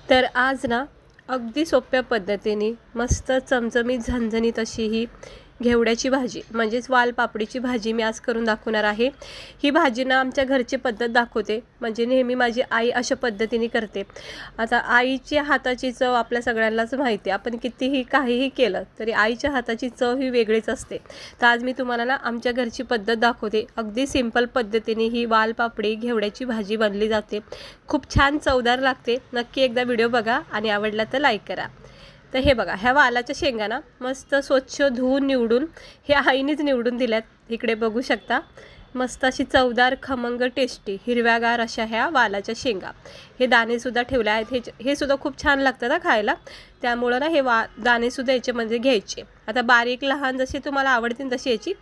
तर आज ना अगदी सोप्या पद्धतीने मस्त चमचमीत झणझणीत अशी ही घेवड्याची भाजी म्हणजेच वालपापडीची भाजी मी आज करून दाखवणार आहे। ही भाजी ना आमच्या घरची पद्धत दाखवते, म्हणजे नेहमी माझी आई अशा पद्धतीने करते। आता आईच्या हाताची चव आपल्या सगळ्यांनाच माहिती आहे, आपण कितीही काहीही केलं तरी आईच्या हाताची चव ही वेगळीच असते। तर आज मी तुम्हाला ना आमच्या घरची पद्धत दाखवते। अगदी सिंपल पद्धतीने ही वालपापडी घेवड्याची भाजी बनली जाते, खूप छान चवदार लागते। नक्की एकदा व्हिडिओ बघा आणि आवडला तर लाईक करा। तर हे बघा, ह्या वालाच्या शेंगा ना मस्त स्वच्छ धुवून निवडून हे आईनेच निवडून दिल्यात, इकडे बघू शकता। मस्त अशी चवदार खमंग टेस्टी हिरव्यागार अशा ह्या वालाच्या शेंगा, हे दाणेसुद्धा ठेवले आहेत। हे सुद्धा खूप छान लागतं ना खायला, त्यामुळं ना हे दाणेसुद्धा याच्यामध्ये घ्यायचे। आता बारीक लहान जसे तुम्हाला आवडतील तशी याची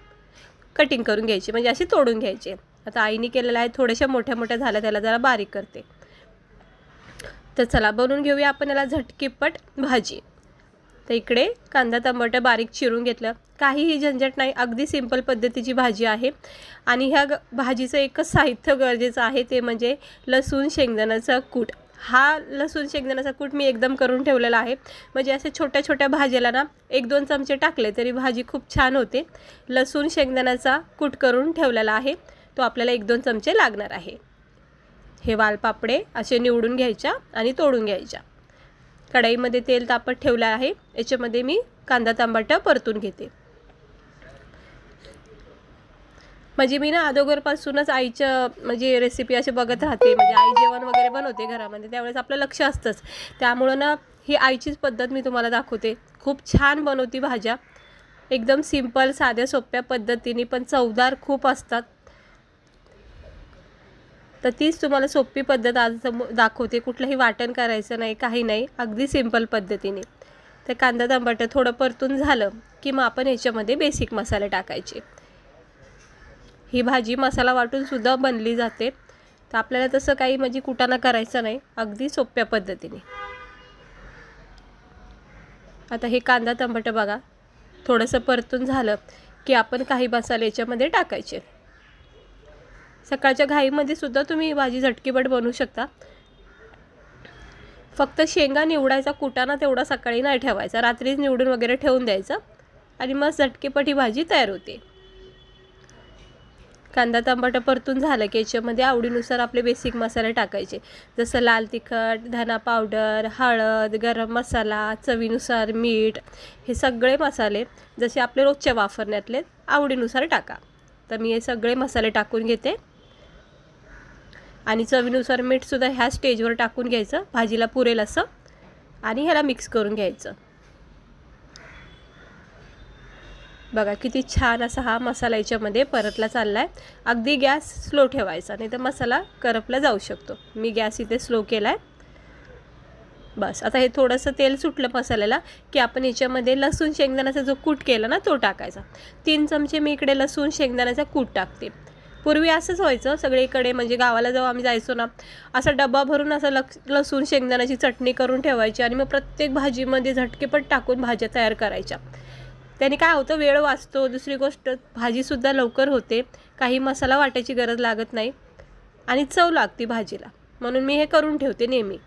कटिंग करून घ्यायची, म्हणजे अशी तोडून घ्यायची। आता आईने केलेलं आहे, थोड्याशा मोठ्या मोठ्या झाल्या त्याला जरा बारीक करते। तर चला बनवून घेऊया आपण याला झटकीपट भाजी। तर इकडे कांदा टमाटर बारीक चिरून घेतलं, काहीही झंझट नाही, अगदी सिंपल पद्धतीची भाजी आहे। आणि ह्या भाजीचं एकच साहित्य गरजेचं आहे, ते म्हणजे लसूण शेंगदाण्याचा कूट। हा लसूण शेंगदाण्याचा कूट मी एकदम करून ठेवलेला आहे, म्हणजे असे छोट्या छोट्या भाजीला ना 1-2 चमचे टाकले तरी भाजी खूप छान होते। लसूण शेंगदाण्याचा कूट करून ठेवलेला आहे, तो आपल्याला 1-2 चमचे लागणार आहे। हे वालपापडे असे निवडून घ्यायच्या आणि तोडून घ्यायच्या। कढईमध्ये तेल तापत ठेवलं आहे, याच्यामध्ये मी कांदा टमाटर परतून घेते। म्हणजे मी ना अगोदरपासूनच आईच्या म्हणजे रेसिपी अशी बघत राहते, म्हणजे आई जेवण वगैरे बनवते घरामध्ये, त्यावेळेस आपलं लक्ष असतंच, त्यामुळं ना ही आईचीच पद्धत मी तुम्हाला दाखवते। खूप छान बनवती भाज्या, एकदम सिंपल साध्या सोप्या पद्धतीने, पण चवदार खूप असतात। तर तीच तुम्हाला सोपी पद्धत आज दाखवते, कुठलंही वाटण करायचं नाही, काही नाही, अगदी सिंपल पद्धतीने। तर कांदा टमाटर थोडं परतून झालं की मग आपण याच्यामध्ये बेसिक मसाले टाकायचे। ही भाजी मसाला वाटून सुद्धा बनली जाते, तर आपल्याला तसं काही म्हणजे कुटाणा करायचं नाही, अगदी सोप्या पद्धतीने। आता हे कांदा टमाटर बघा थोडंसं परतून झालं की आपण काही मसाले याच्यामध्ये टाकायचे। सकाळच्या घाईमध्ये सुद्धा तुम्ही भाजी झटकीपट बनवू शकता। फक्त शेंगा निवडायचा, कुटाणा तेवढा सकाळी नाही ठेवायचा, रात्रीच निवडून वगैरे ठेवून द्यायचं आणि मग झटकीपट ही भाजी तयार होते। कांदा टमाटर परतून झालं की याच्यामध्ये आवडीनुसार आपले बेसिक मसाले टाकायचे, जसं लाल तिखट, धना पावडर, हळद, गरम मसाला, चवीनुसार मीठ, हे सगळे मसाले जसे आपले रोजच्या वापरण्यातले आवडीनुसार टाका। तर मी हे सगळे मसाले टाकून घेते आणि चवीनुसार मीठसुद्धा ह्या स्टेजवर टाकून घ्यायचं, भाजीला पुरेल असं, आणि ह्याला मिक्स करून घ्यायचं। बघा किती छान असा हा मसाला याच्यामध्ये परतला चालला आहे। अगदी गॅस स्लो ठेवायचा, नाही तर मसाला करपला जाऊ शकतो। मी गॅस इथे स्लो केला आहे। बस आता हे थोडंसं तेल सुटलं मसाल्याला की आपण याच्यामध्ये लसूण शेंगदाण्याचा जो कूट केला ना तो टाकायचा। 3 चमचे मी इकडे लसूण शेंगदाण्याचा कूट टाकते। पूर्वी असंच व्हायचं सगळीकडे, म्हणजे गावाला जेव्हा आम्ही जायचो ना, असा डबा भरून असं लसूण शेंगदाण्याची चटणी करून ठेवायची आणि मग प्रत्येक भाजीमध्ये झटकेपट टाकून भाज्या तयार करायच्या। त्याने काय होतं, वेळ वाचतो, दुसरी गोष्ट भाजीसुद्धा लवकर होते, काही मसाला वाटायची गरज लागत नाही आणि चव लागते भाजीला, म्हणून मी हे करून ठेवते नेहमी।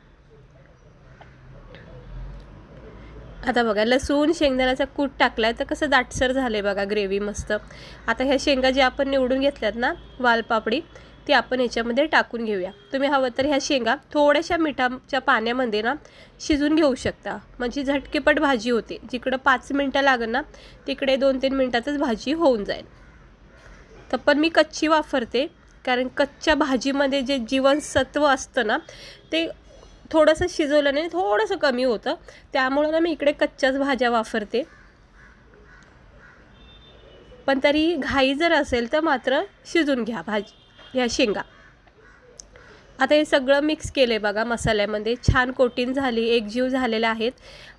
आता बघा लसूण शेंगदाण्याचा कूट टाकलाय तर कसं दाटसर झाले बघा ग्रेव्ही मस्त। आता ह्या शेंगा जे आपण निवडून घेतल्यात ना वालपापडी, ती आपण याच्यामध्ये टाकून घेऊया। तुम्ही हवं तर ह्या शेंगा थोड्याशा मिठाच्या पाण्यामध्ये ना शिजून घेऊ शकता, म्हणजे झटकेपट भाजी होते। जिकडं 5 मिनटं लागेल ना तिकडे 2-3 मिनटातच भाजी होऊन जाईल। तर पण मी कच्ची वापरते, कारण कच्च्या भाजीमध्ये जे जीवनसत्व असतं ना ते थोडंसं शिजवलं नाही थोडंसं कमी होतं, त्यामुळे ना मी इकडे कच्च्याच भाज्या वापरते। पण तरी घाई जर असेल तर मात्र शिजून घ्या भाजी ह्या शेंगा। आता हे सगळं मिक्स केले बघा मसाल्यामध्ये, छान कोटिंग झाली, एकजीव झालेले आहेत।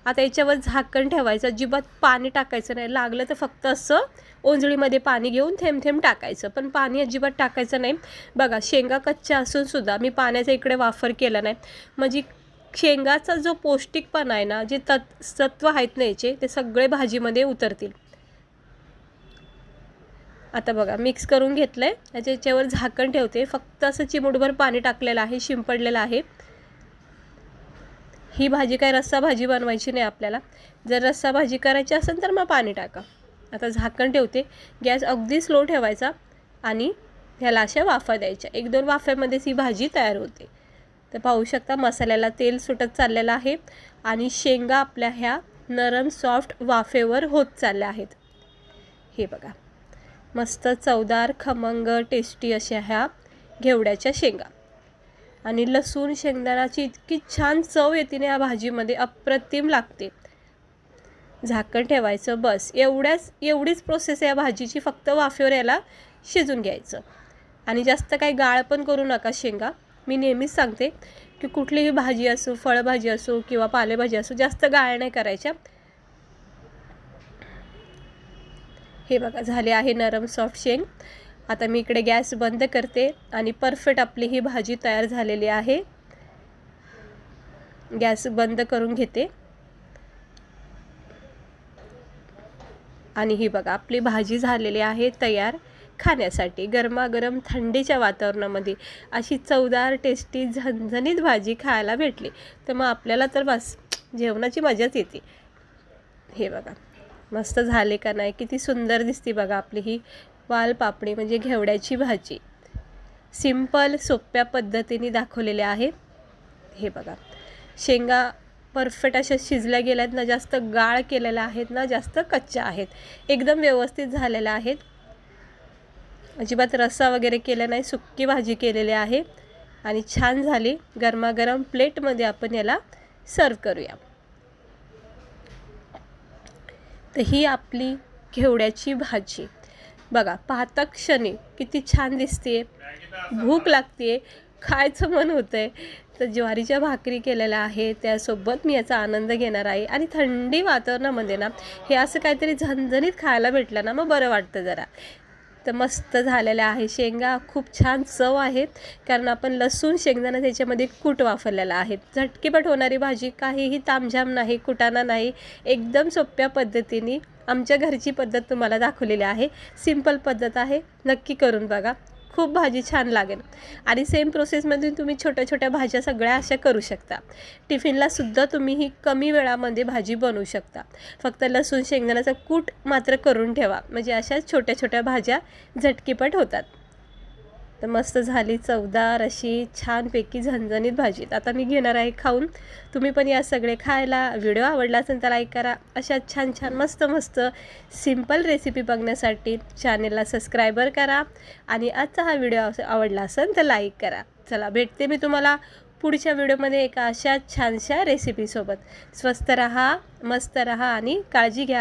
आता याच्यावर झाकण ठेवायचं, अजिबात पाणी टाकायचं नाही, लागलं तर फक्त असं ओंजळीमध्ये पाणी घेऊन थेंब थेंब टाकायचं, पण पाणी अजिबात टाकायचं नाही। बघा शेंगा कच्च्या असून सुद्धा मी पाण्याचा इकडे वापर केला नाही, म्हणजे शेंगाचा जो पौष्टिकपणा आहे ना, जे सत्व आहेत ना याचे, ते सगळे भाजीमध्ये उतरतील। आता बघा मिक्स करून घेतलं आहे, याच्यावर झाकण ठेवते, फक्त असं चिमूटभर पाणी टाकलेलं आहे, शिंपडलेलं आहे। ही भाजी काय रस्सा भाजी बनवायची नाही आपल्याला. जर रस्सा भाजी करायची असेल तर मग पाणी टाका. आता झाकण ठेवते, गॅस अगदी स्लो ठेवायचा आणि ह्याला अशा वाफा द्यायच्या. 1-2 वाफेमध्येच ही भाजी तयार होते. तर पाहू शकता मसाल्याला तेल सुटत चाललेलं आहे आणि शेंगा आपल्या ह्या नरम सॉफ्ट वाफेवर होत चालल्या आहेत. हे बघा, मस्त चवदार खमंग टेस्टी अशा ह्या घेवड्याच्या शेंगा आणि लसूण शेंगदाण्याची इतकी छान चव येते ना या भाजीमध्ये, अप्रतिम लागते. झाकण ठेवायचं, बस एवढीच प्रोसेस आहे या भाजीची. फक्त वाफेवर याला शिजून घ्यायचं आणि जास्त काही गाळ पण करू नका शेंगा. मी नेहमीच सांगते की कुठलीही भाजी असो, फळभाजी असो किंवा पालेभाजी असो, जास्त गाळ नाही करायच्या. हे बघा, झाले आहे नरम सॉफ्ट शेंग. आता मी इकडे गॅस बंद करते आणि परफेक्ट आपली ही भाजी तयार झालेली आहे. गॅस बंद करून घेते आणि ही बघा आपली भाजी झालेली आहे तयार खाण्यासाठी. गरमागरम थंडीच्या वातावरणामध्ये अशी चवदार टेस्टी झणझणीत भाजी खायला भेटली तर मग आपल्याला तर बस जेवणाची मजाच येते. हे बघा मस्त झाले का नाही, किती सुंदर दिसते बघा आपली ही वालपापडी म्हणजे घेवड्याची भाजी. सिंपल सोप्या पद्धतीने दाखवलेले आहे. हे बघा शेंगा परफेक्ट अशा शिजल्या गेल्यात ना, जास्त गाळ केलेल्या आहेत ना, जास्त कच्च्या आहेत, एकदम व्यवस्थित झालेल्या आहेत. अजिबात रस्सा वगैरे केला नाही, सुक्की भाजी केलेली आहे आणि छान झाली. गरमागरम प्लेटमध्ये आपण याला सर्व करूया. तर ही आपली घेवड्याची भाजी बघा, पाहता क्षणी किती छान दिसते, भूक लागते, खायचं मन होतंय. तर ज्वारीच्या भाकरी केलेल्या आहे, त्यासोबत मी याचा आनंद घेणार आहे. आणि थंडी वातावरणामध्ये ना हे असं काहीतरी झणझणीत खायला भेटलं ना मग बरं वाटतं जरा. तर मस्त झालेल्या आहे शेंगा, खूप छान चव आहे कारण आपण लसूण शेंगदाणा त्याच्यामध्ये कूट वापरलेला आहे. झटकीपट होणारी भाजी, काहीही तामझाम नाही, कुटाणा नाही, एकदम सोप्या पद्धतीने आमच्या घरची पद्धत तुम्हाला दाखवलेली आहे. सिंपल पद्धत आहे, नक्की करून बघा, खूप भाजी छान लागेल. आणि सेम प्रोसेसमध्ये तुम्ही छोट्या छोट्या भाज्या सगळ्या अशा करू शकता. टिफिनलासुद्धा तुम्ही ही कमी वेळामध्ये भाजी बनवू शकता. फक्त लसूण शेंगदाण्याचा कूट मात्र करून ठेवा, म्हणजे अशा छोट्या छोट्या भाज्या झटकीपट होतात. तर मस्त झाली चवदार अशी छानपैकी झणझणीत भाजी. आता मी घेणार आहे खाऊन. तुम्ही पण या सगळे खायला. व्हिडिओ आवडला असेल तर लाईक करा. अशा छान छान मस्त मस्त सिंपल रेसिपी बघण्यासाठी चॅनेलला सबस्क्रायबर करा आणि आजचा हा व्हिडिओ आवडला असेल तर लाईक करा. चला भेटते मी तुम्हाला पुढच्या व्हिडिओमध्ये एका अशा छानशा रेसिपीसोबत. स्वस्त रहा, मस्त रहा आणि काळजी घ्या.